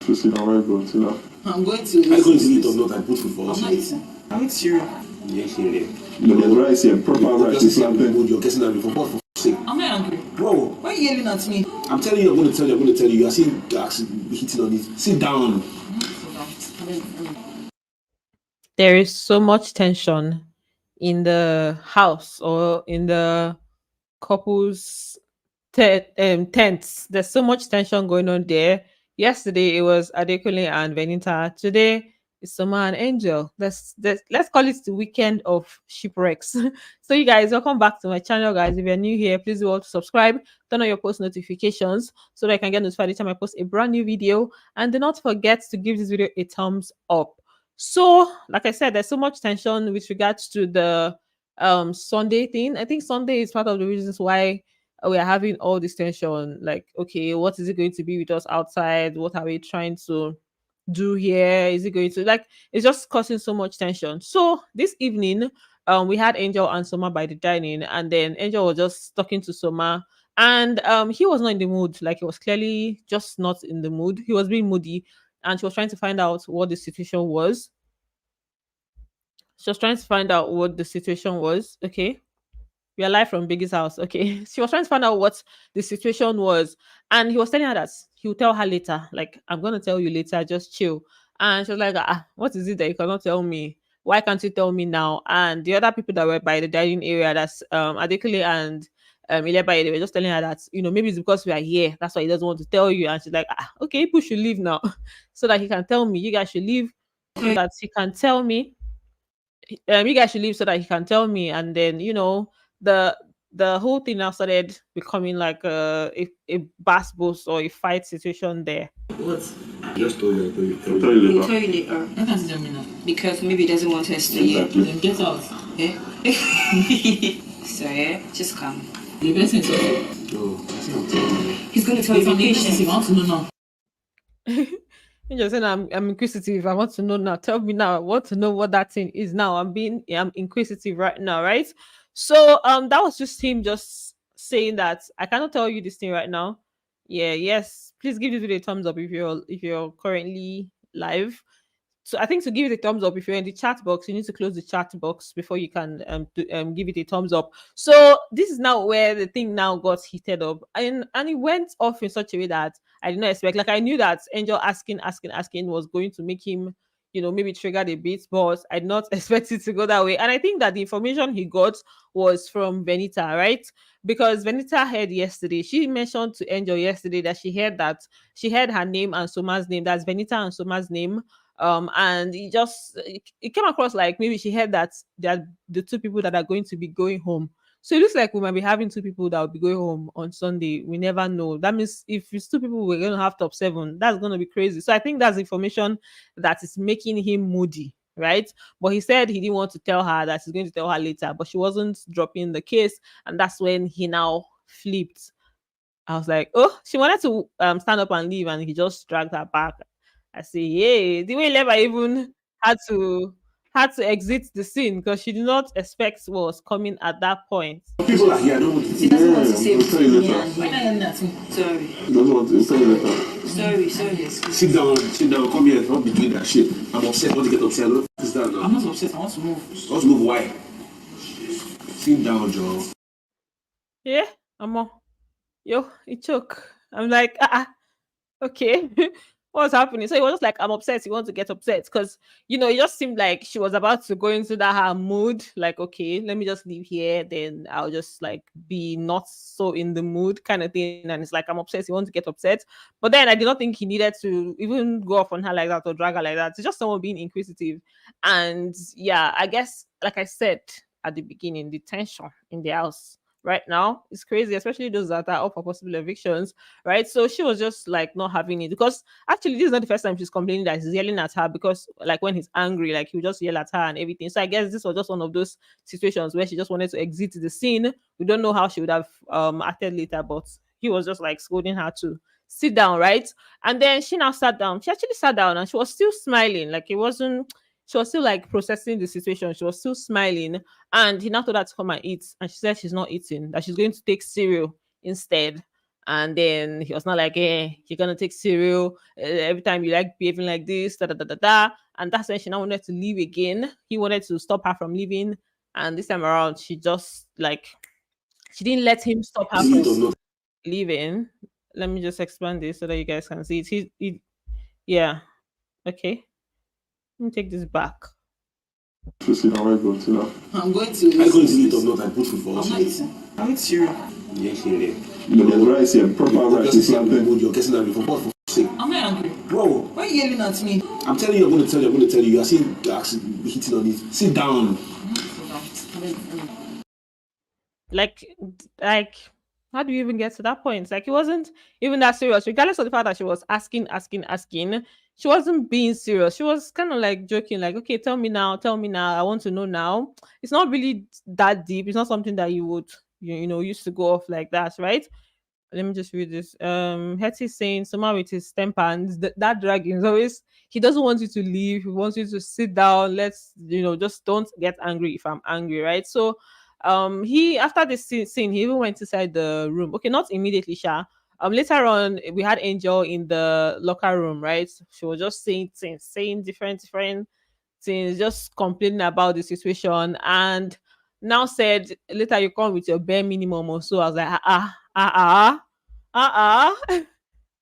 So sit down, where you going to now? I'm going to. I'm going to eat or not and put food for us. I'm not eating. I'm eating cereal. Yeah, cereal. There's rice here, proper rice. Just plantain. You're guessing that before. What for sake? I'm not hungry. Bro, Why are you yelling at me? I'm telling you, I'm going to tell you. You are seeing hitting on it. Sit down. There is so much tension in the house or in the couple's tents. There's so much tension going on there. Yesterday it was Adekunle and Venita. Today it's Soma and Angel. Let's call it the weekend of shipwrecks. So you guys, welcome back to my channel, guys. If you're new here, please do want to subscribe, turn on your post notifications so that I can get notified each time I post a brand new video. And do not forget to give this video a thumbs up. So, like I said, there's so much tension with regards to the Sunday thing. I think Sunday is part of the reasons why we are having all this tension. Like, okay, what is it going to be with us outside? What are we trying to do here? Is it going to, like, it's just causing so much tension. So this evening, we had Angel and Soma by the dining, and then Angel was just talking to Soma, and he was not in the mood. Like, he was clearly just not in the mood. He was being moody, and she was trying to find out what the situation was. She was trying to find out what the situation was. Okay. We are live from Biggie's house. Okay. She was trying to find out what the situation was. And he was telling her that he'll tell her later. Like, I'm going to tell you later. Just chill. And she was like, what is it that you cannot tell me? Why can't you tell me now? And the other people that were by the dining area, that's Adekule and Ilebaye, they were just telling her that, maybe it's because we are here. That's why he doesn't want to tell you. And she's like, okay, people should leave now so that he can tell me. You guys should leave so that he can tell me. You guys should leave so that he can tell me. And then the whole thing now started becoming like a bass boost or a fight situation there. What? Just told you. I'll tell you He'll later. tell you later. Why can't you tell me now? Because maybe he doesn't want us to hear. Exactly. Then get out. Yeah? So, yeah, just come. The best thing to do. Oh, I see what I'm telling you. He's going to tell If you I'm be patient, patient. I want to know now. You just saying I'm inquisitive. I want to know now. Tell me now. I want to know what that thing is now. I'm inquisitive right now, right? So that was just him just saying that I cannot tell you this thing right now. Yeah, yes. Please give this video a thumbs up if you're currently live. So I think to give it a thumbs up, if you're in the chat box, you need to close the chat box before you can give it a thumbs up. So this is now where the thing now got heated up, and it went off in such a way that I did not expect. Like, I knew that Angel asking was going to make him, maybe triggered a bit, but I did not expect it to go that way. And I think that the information he got was from Venita, right? Because Venita heard yesterday, she mentioned to Angel yesterday that she heard her name and Soma's name. That's Venita and Soma's name. And it came across like maybe she heard that they're the two people that are going to be going home. So it looks like we might be having two people that will be going home on Sunday. We never know. That means if it's two people, we're going to have top 7. That's going to be crazy. So I think that's information that is making him moody, right? But he said he didn't want to tell her, that he's going to tell her later, but she wasn't dropping the case. And that's when he now flipped. I was like, oh, she wanted to stand up and leave, and he just dragged her back. I say, yeah, the way Leva even had to exit the scene because she did not expect what was coming at that point. People are here. I don't want to He see. doesn't want to say I'll tell you between me later. and Why not him. yelling at me? Sorry. He doesn't want to. I'll tell you later. Sorry. Sit down. Come here. Don't be doing that shit. I'm upset. I want to get upset. What is that now? I'm not upset. I want to move. I want to move. Why? Sit down, Joe. Yeah, I'm on. Yo, it choke. I'm like, okay. What's happening? So it was just like, I'm upset. You want to get upset because it just seemed like she was about to go into that her mood. Like, okay, let me just leave here. Then I'll just like be not so in the mood kind of thing. And it's like, I'm upset. You want to get upset. But then I did not think he needed to even go off on her like that or drag her like that. It's just someone being inquisitive. And yeah, I guess, like I said at the beginning, the tension in the house right now is crazy, especially those that are up for possible evictions, right? So she was just like not having it because actually this is not the first time she's complaining that he's yelling at her, because like when he's angry, like he'll just yell at her and everything. So I guess this was just one of those situations where she just wanted to exit the scene. We don't know how she would have acted later, but he was just like scolding her to sit down, right? And then she now sat down. She actually sat down and she was still smiling, like it wasn't, she was still like processing the situation. She was still smiling. And he now told her to come and eat. And she said she's not eating, that she's going to take cereal instead. And then he was not like, you're gonna take cereal every time you like behaving like this, da da da da da. And that's when she now wanted to leave again. He wanted to stop her from leaving. And this time around, she just like she didn't let him stop her Is it or from not? leaving. Let me just expand this so that you guys can see it. Yeah. Okay. Let me take this back. You know, I go to now. I'm going to Are you going to eat. eat or not? I put food for I'm us. not eating. I'm eating cereal. Yeah, yeah. There's rice here, proper rice. Just It's say I'm plantain. good. You're guessing at me for what? For sake. I'm not angry. Bro, Why are you yelling at me? I'm telling you, I'm going to tell you, I'm going to tell you. You are saying, you're actually hitting on it. Sit down. like like how do you even get to that point? Like it wasn't even that serious, regardless of the fact that she was asking. She wasn't being serious. She was kind of like joking, like, okay, tell me now, I want to know now. It's not really that deep. It's not something that you would used to go off like that, right? Let me just read this. Hetty saying somehow with his temper and that dragging is always, he doesn't want you to leave, he wants you to sit down. Let's just don't get angry if I'm angry, right? So he, after this scene, he even went inside the room. Okay, not immediately, Sha. Later on we had Angel in the locker room, right? She was just saying things, saying different things, just complaining about the situation. And now said later you come with your bare minimum or so. I was like,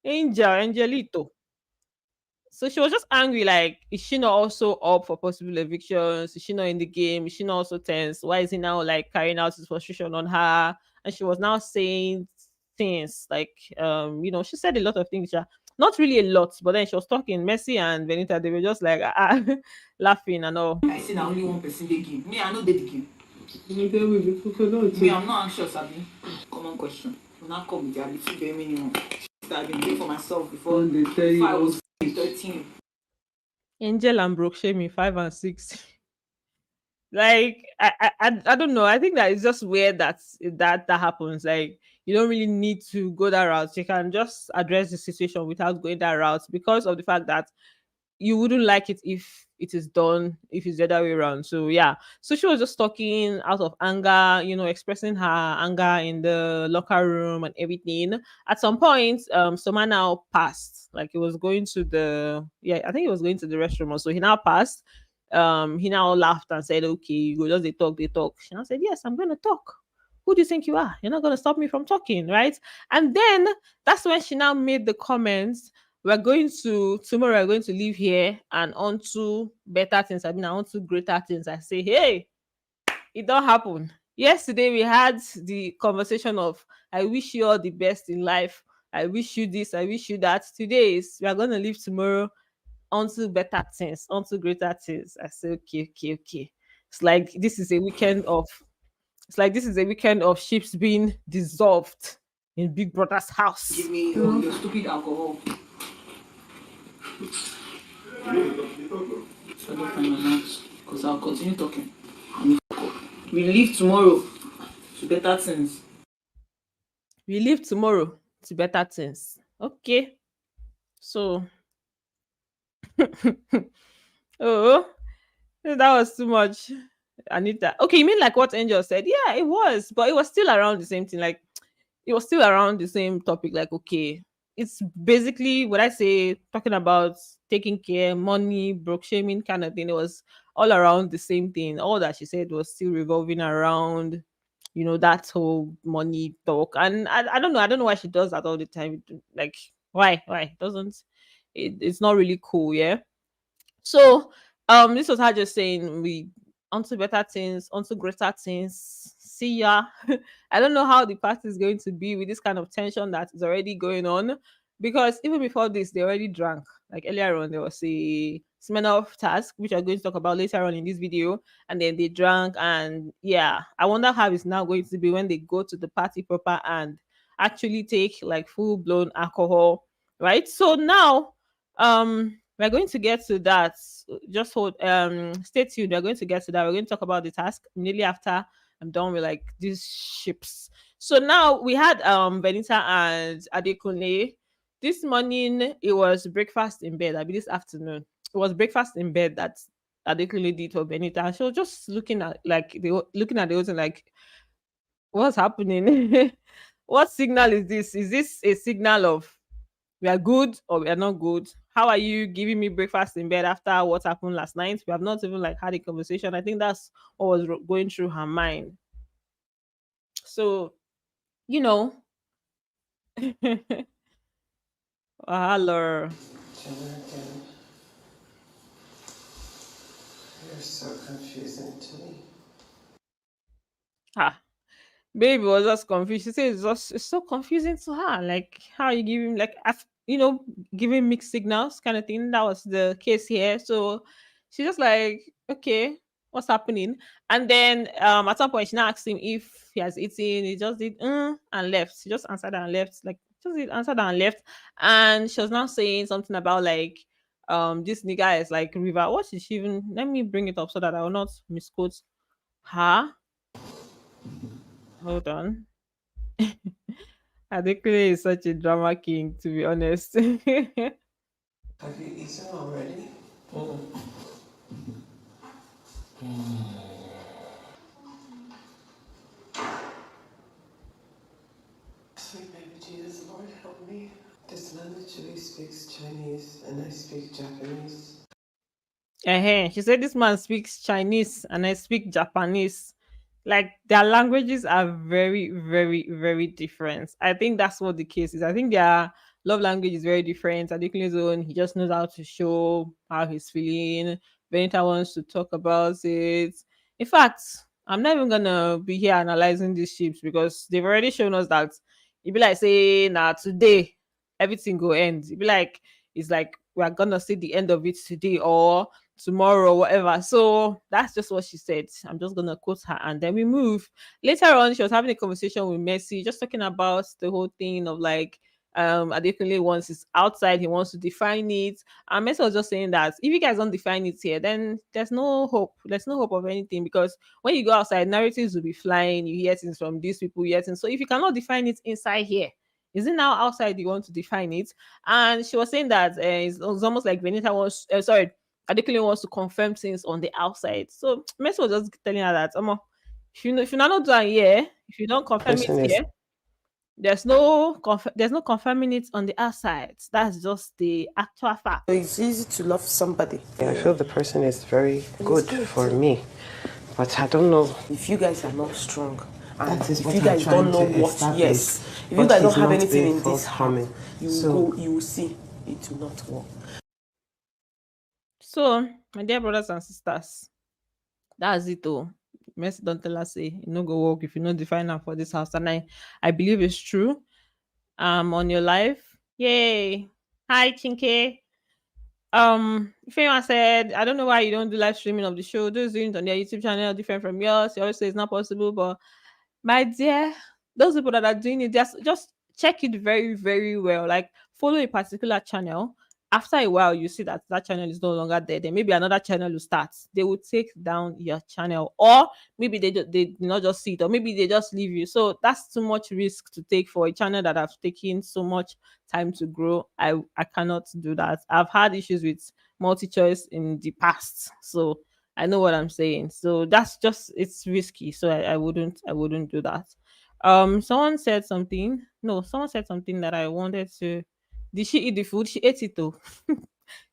Angelito. So she was just angry, like, is she not also up for possible evictions? Is she not in the game? Is she not also tense? Why is he now like carrying out his frustration on her? And she was now saying things like, she said a lot of things, yeah. Not really a lot, but then she was talking. Messi and Benita, they were just like laughing and all. I see now only one person they give. Me, I know they give. Me, I'm not anxious, Abi. Common question. When I come with the little bare minimum, I've been doing for myself before I was 13. Angel and Brooke shaming 5 and 6. Like I don't know. I think that it's just weird that happens. Like you don't really need to go that route. You can just address the situation without going that route because of the fact that you wouldn't like it if it is done if it's the other way around. So yeah. So she was just talking out of anger, expressing her anger in the locker room and everything. At some point, Soma now passed. Like he was going to I think he was going to the restroom. So he now passed. He now laughed and said, okay, you go just they talk. She now said, yes, I'm gonna talk. Who do you think you are? You're not gonna stop me from talking, right? And then that's when she now made the comments, tomorrow we're going to leave here and on to better things. I mean, on to greater things. I say, hey, it don't happen. Yesterday we had the conversation of I wish you all the best in life. I wish you this, I wish you that. Today is we are gonna leave tomorrow onto better things, onto greater things. I say, okay. It's like this is a weekend of ships being dissolved in Big Brother's house. Give me your stupid alcohol. So don't find my mouth, because I'll continue talking. We leave tomorrow to better things. We leave tomorrow to better things. Okay. So oh, that was too much. Anita. Okay, you mean like what Angel said? Yeah, it was, but it was still around the same thing. Like it was still around the same topic. Like, okay, it's basically what I say, talking about taking care, money, broke shaming kind of thing. It was all around the same thing. All that she said was still revolving around, that whole money talk. And I don't know. I don't know why she does that all the time. Like, why? Why? It doesn't it's not really cool, yeah. So this was her just saying we onto better things, onto greater things. See ya. I don't know how the party is going to be with this kind of tension that is already going on. Because even before this, they already drank. Like earlier on, there was a SMIRNOF task, which I'm going to talk about later on in this video. And then they drank, and yeah, I wonder how it's now going to be when they go to the party proper and actually take like full blown alcohol, right? So now we're going to get to that. Just hold stay tuned. We're going to get to that. We're going to talk about the task immediately after I'm done with like these ships. So now we had Benita and Adekunle. This morning it was breakfast in bed. I mean this afternoon. It was breakfast in bed that Adekunle did for Benita. She was just looking at the whole thing like, what's happening? What signal is this? Is this a signal of we are good or we are not good? How are you giving me breakfast in bed after what happened last night? We have not even like had a conversation. I think that's what was going through her mind. So, you know, hello. Jonathan, you're so confusing to me. Ah, baby was just confused. She says it's so confusing to her. Like, how are you giving like giving mixed signals kind of thing. That was the case here. So she's just like, okay, what's happening? And then at some point she now asked him if he has eaten. He just did and left. She just answered and left. Like just did answered and left. And she was now saying something about like this nigga is like river. What did she even let me bring it up so that I will not misquote her. Hold on. Adekule is such a drama king, to be honest. Have you eaten already? Sweet baby Jesus, Lord, help me. This man literally speaks Chinese and I speak Japanese. She said this man speaks Chinese and I speak Japanese. Like their languages are very, very, very different. I think that's what the case is. I think their love language is very different. Adekule's own, he just knows how to show how he's feeling. Benita wants to talk about it. In fact, I'm not even gonna be here analyzing these ships because they've already shown us that it be like say now today everything go end. It be like it's like we're gonna see the end of it today or tomorrow, whatever. So that's just what she said. I'm just gonna quote her and then we move. Later on, she was having a conversation with Messi, just talking about the whole thing of like Adekunle wants is outside, he wants to define it. And Messi was just saying that if you guys don't define it here, then there's no hope. There's no hope of anything because when you go outside, narratives will be flying, you hear things from these people, you hear things. So if you cannot define it inside here, is it now outside you want to define it? And she was saying that it's almost like Benita wants, Adekunle wants to confirm things on the outside. So Messi was just telling her that, if you're not doing here, if you don't confirm it Person is here, there's no confirming it on the outside. That's just the actual fact. it's easy to love somebody. I feel the person is very good for me, but I don't know if you guys are not strong. And if you guys don't know what, yes, if you guys don't have anything in this heart, you will see it will not work. So, my dear brothers and sisters, that's it though. Messi don't tell us say you no go work if you not define am for this house. And I believe it's true. On your life. Yay. Hi Chinke. If anyone said, I don't know why you don't do live streaming of the show. Those doing it on their YouTube channel different from yours. You always say it's not possible, but my dear, those people that are doing it, just check it very, very well. Like follow a particular channel. After a while, you see that that channel is no longer there. Then maybe another channel will start. They will take down your channel, or maybe they do not just see it, or maybe they just leave you. So that's too much risk to take for a channel that have taken so much time to grow. I cannot do that. I've had issues with multi-choice in the past, so I know what I'm saying. So that's just it's risky. So I wouldn't do that. Someone said something. No, someone said something that I wanted to. Did she eat the food? She ate it though.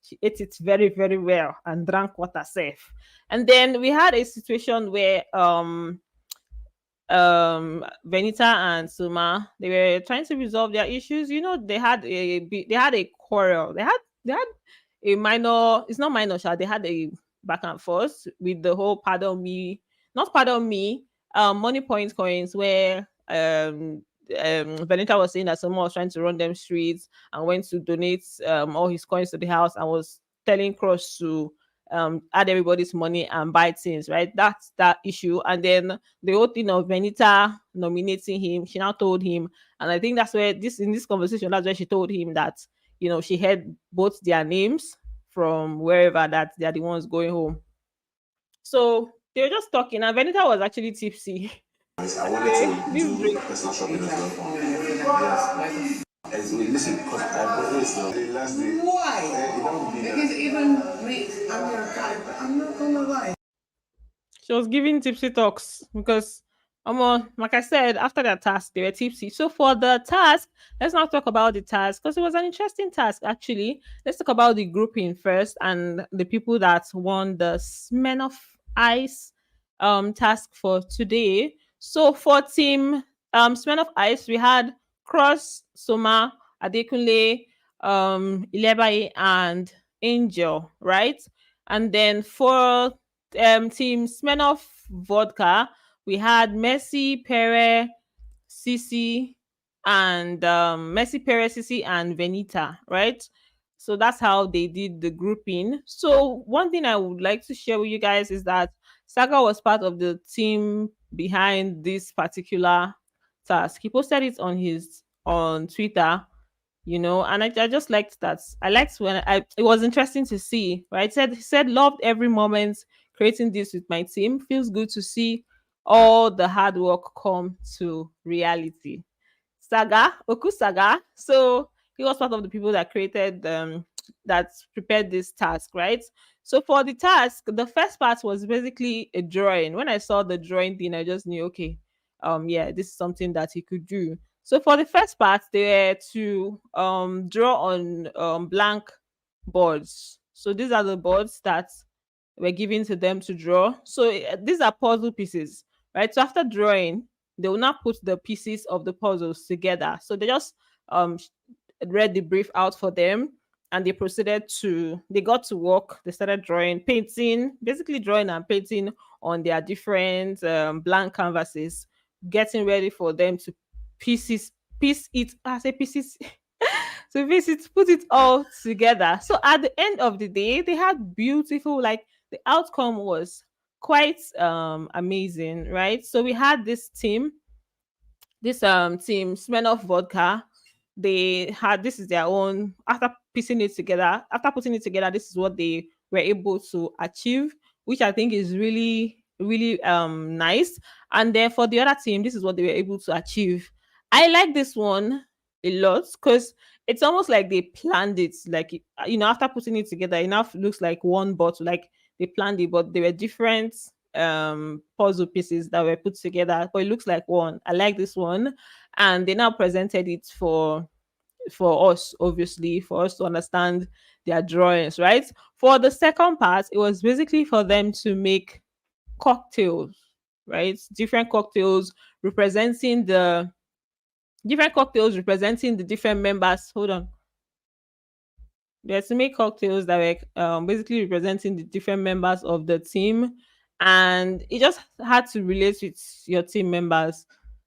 She ate it very, very well and drank water safe. And then we had a situation where Benita and Suma, they were trying to resolve their issues. They had a quarrel. They had a minor, it's not minor, they had a back and forth with the whole pardon me, not pardon me, money point coins where Benita was saying that someone was trying to run them streets and went to donate all his coins to the house and was telling Cross to add everybody's money and buy things, right? That's that issue. And then the whole thing of Benita nominating him, she now told him, and I think that's where in this conversation, that's where she told him that, she heard both their names from wherever that they're the ones going home. So they were just talking, and Benita was actually tipsy. I wanted to do personal shopping as well. Yes. Listen, because I bought this the last day. Why? Because even me, I'm not gonna lie. She was giving tipsy talks because Like I said, after that task, they were tipsy. So for the task, let's not talk about the task because it was an interesting task actually. Let's talk about the grouping first and the people that won the Smirnoff Ice task for today. So for team Smirnoff Ice, we had Cross, Soma, Adekunle, Ilebaye, and Angel, right? And then for team Smirnoff Vodka, we had Messi, Pere, Sisi, and Messi, Pere, Sisi, and Venita, right? So that's how they did the grouping. So one thing I would like to share with you guys is that Saga was part of the team behind this particular task. He posted it on his on Twitter, and I just liked that. I liked when it was interesting to see, right? He said loved every moment creating this with my team. Feels good to see all the hard work come to reality. Saga, Oku Saga. So he was part of the people that created that prepared this task, right? So for the task, the first part was basically a drawing. When I saw the drawing thing, I just knew, okay, yeah, this is something that he could do. So for the first part, they were to draw on blank boards. So these are the boards that were given to them to draw. So these are puzzle pieces, right? So after drawing, they will now put the pieces of the puzzles together. So they just um read the brief out for them and they got to work. They started drawing, painting, basically drawing and painting on their different blank canvases, getting ready for them to pieces piece it. I say pieces. To visit, put it all together. So at the end of the day, they had beautiful, like the outcome was quite amazing, right? So we had this team Smirnoff Vodka. They had this is their own after piecing it together, after putting it together, this is what they were able to achieve, which I think is really, really nice. And then for the other team, this is what they were able to achieve. I like this one a lot because it's almost like they planned it, like after putting it together, it now looks like one bottle, like they planned it, but they were different puzzle pieces that were put together, but it looks like one. I like this one. And they now presented it for us, obviously, for us to understand their drawings, right? For the second part, it was basically for them to make cocktails, right? Different cocktails representing the different members. Hold on. They had to make cocktails that were basically representing the different members of the team, and it just had to relate with your team members.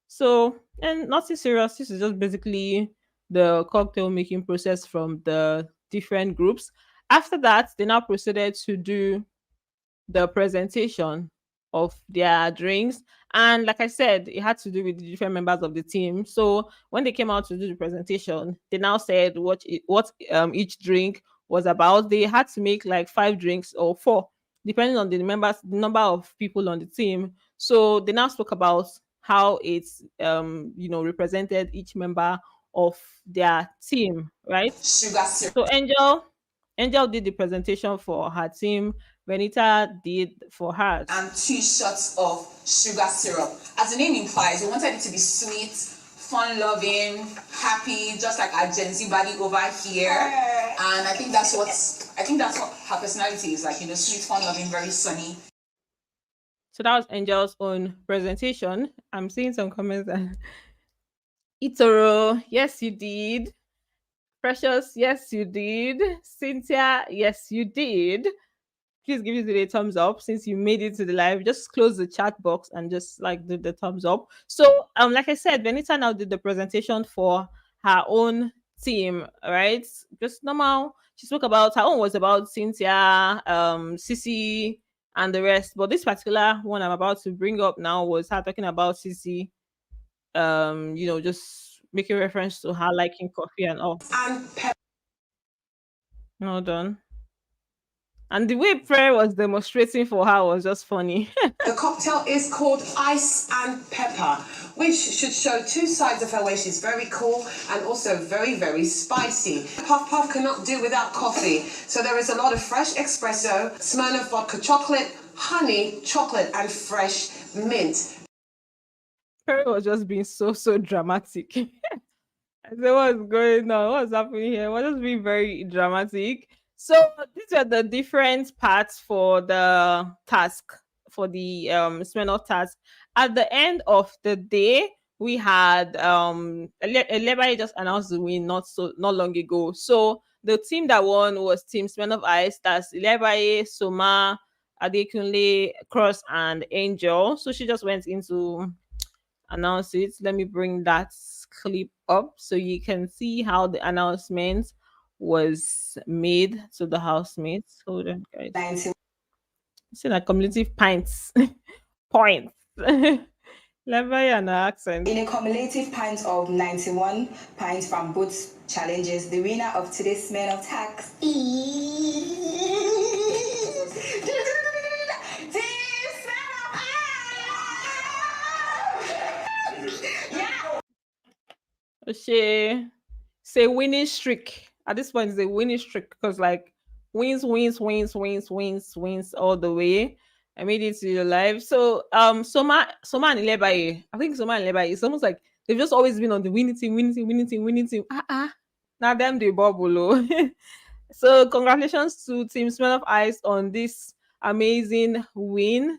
So, and nothing serious. This is just basically the cocktail making process from the different groups. After that, they now proceeded to do the presentation of their drinks. And like I said, it had to do with the different members of the team. So when they came out to do the presentation, they now said what each drink was about. They had to make like 5 drinks or 4, depending on the number of people on the team. So they now spoke about how it's represented each member of their team, right? Sugar syrup. So Angel did the presentation for her team. Benita did for hers. And 2 shots of sugar syrup. As the name implies, we wanted it to be sweet, fun-loving, happy, just like our Gen Z body over here. And I think that's what her personality is like. Sweet, fun-loving, very sunny. So that was Angel's own presentation. I'm seeing some comments. Itoro, yes you did. Precious, yes you did. Cynthia, yes you did. Please give it a thumbs up since you made it to the live. Just close the chat box and just like do the thumbs up. So like I said, Benita now did the presentation for her own team, right? Just normal. She spoke about her own was about Cynthia, Sissy, and the rest. But this particular one I'm about to bring up now was her talking about Sissy, just making reference to her liking coffee and all. And pepper. Well done. And the way Prayer was demonstrating for her was just funny. The cocktail is called Ice and Pepper, which should show 2 sides of her way. She's very cool and also very, very spicy. Puff Puff cannot do without coffee. So there is a lot of fresh espresso, Smirnoff vodka chocolate, honey, chocolate, and fresh mint. Perry was just being so dramatic. I said, what's going on? What's happening here? We're just being very dramatic. So these are the different parts for the task, for the Smirnoff task. At the end of the day, we had Lebanon just announced the win not long ago. So the team that won was Team Smirnoff Ice. That's Lebanon, Soma, Adekunle, Cross, and Angel. So she just went into announce it. Let me bring that clip up so you can see how the announcement was made to the housemates. Hold on, guys. 91 See that cumulative pints points. Level and accent. In a cumulative points of 91 points from both challenges, the winner of today's Smirnoff tax She say winning streak. At this point, it's a winning streak because like wins all the way. I made it to your life. So Soma and Ilebaye. I think Soma and Ilebaye, it's almost like they've just always been on the winning team. Now them they bubble. Oh. So congratulations to Team Smell of Ice on this amazing win.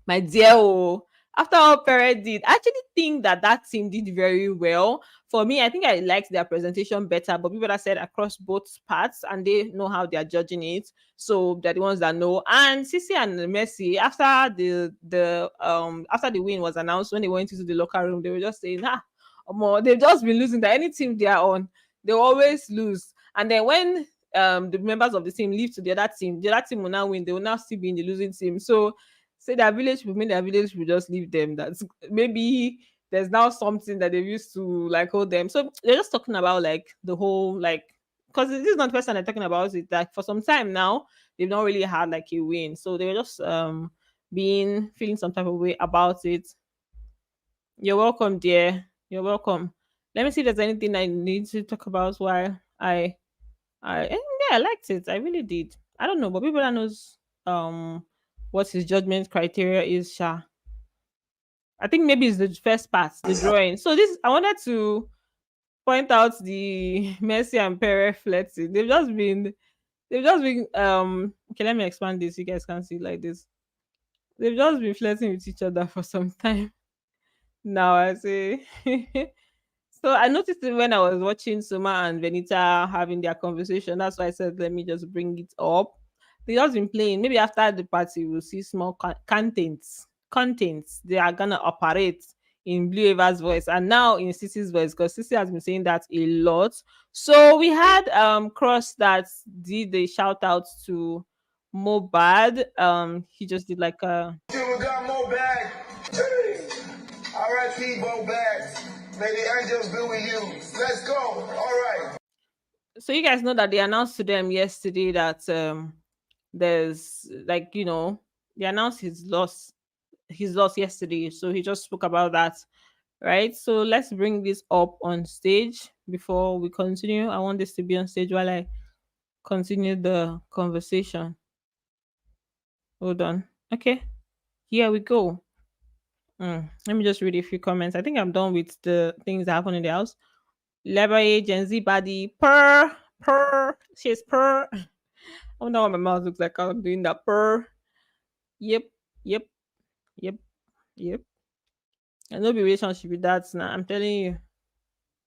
My dear, oh, after all Perez did, I actually think that that team did very well. For me, I think I liked their presentation better, but people that said across both parts and they know how they are judging it. So they're the ones that know. And Sisi and Messi, after after the win was announced, when they went into the locker room, they were just saying, more they've just been losing that any team they are on, they always lose. And then when the members of the team leave to the other team will now win, they will now still be in the losing team. So say their village people, their village will just leave them. That's maybe there's now something that they used to like hold them. So they're just talking about like the whole like, because this is not the first time they're talking about it. Like for some time now, they've not really had like a win. So they were just being feeling some type of way about it. You're welcome, dear. You're welcome. Let me see if there's anything I need to talk about while yeah, I liked it. I really did. I don't know, but people that knows what his judgment criteria is, Sha. I think maybe it's the first part, the drawing. So this I wanted to point out the Messi and Perez flirting. They've just been okay, let me expand this. You guys can see like this. They've just been flirting with each other for some time. Now I say so I noticed it when I was watching Soma and Benita having their conversation. That's why I said let me just bring it up. They just been playing. Maybe after the party, we'll see small contents. They are gonna operate in Blue Ava's voice and now in Sisi's voice because Sisi has been saying that a lot. So we had Cross that did the shout out to Mobad. He just did like a We got more bags. R.I.P. Bo Bags. May the angels be with you. Let's go. All right. so you guys know that they announced to them yesterday that there's like they announced his loss yesterday, so he just spoke about that, right? So let's bring this up on stage before we continue. I want this to be on stage while I continue the conversation. Hold on. Okay, here we go. Let me just read a few comments. I think I'm done with the things that happen in the house. Lebaye, Gen Z body, purr, she's purr. I wonder what my mouth looks like. I'm doing that purr. Yep, yep, yep, yep. And no be relationship with that now. I'm telling you.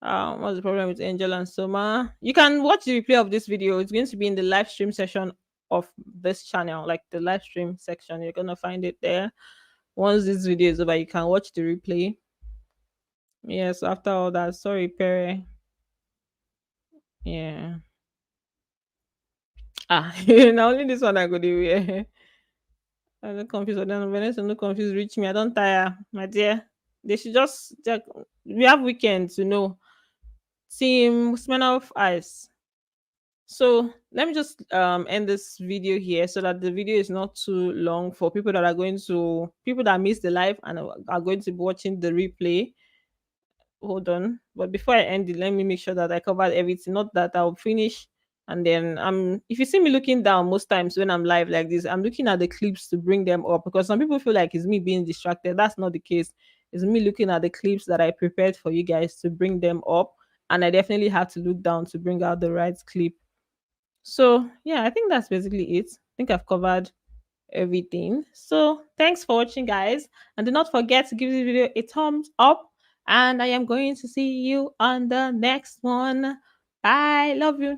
What's the problem with Angel and Soma? You can watch the replay of this video. It's going to be in the live stream section of this channel, like the live stream section. You're gonna find it there. Once this video is over, you can watch the replay. Yes, after all that, sorry, Perry. Yeah. Now only this one I go do. Yeah. I don't confuse. I don't no confuse. Reach me. I don't tire, my dear. They should just we have weekends, Team Smirnoff Ice. So let me just end this video here so that the video is not too long for people that missed the live and are going to be watching the replay. Hold on, but before I end it, let me make sure that I covered everything. Not that I'll finish and then if you see me looking down most times when I'm live like this, I'm looking at the clips to bring them up because some people feel like it's me being distracted. That's not the case. It's me looking at the clips that I prepared for you guys to bring them up. And I definitely have to look down to bring out the right clip. So yeah, I think that's basically it. I think I've covered everything. So thanks for watching, guys. And do not forget to give this video a thumbs up. And I am going to see you on the next one. Bye. Love you.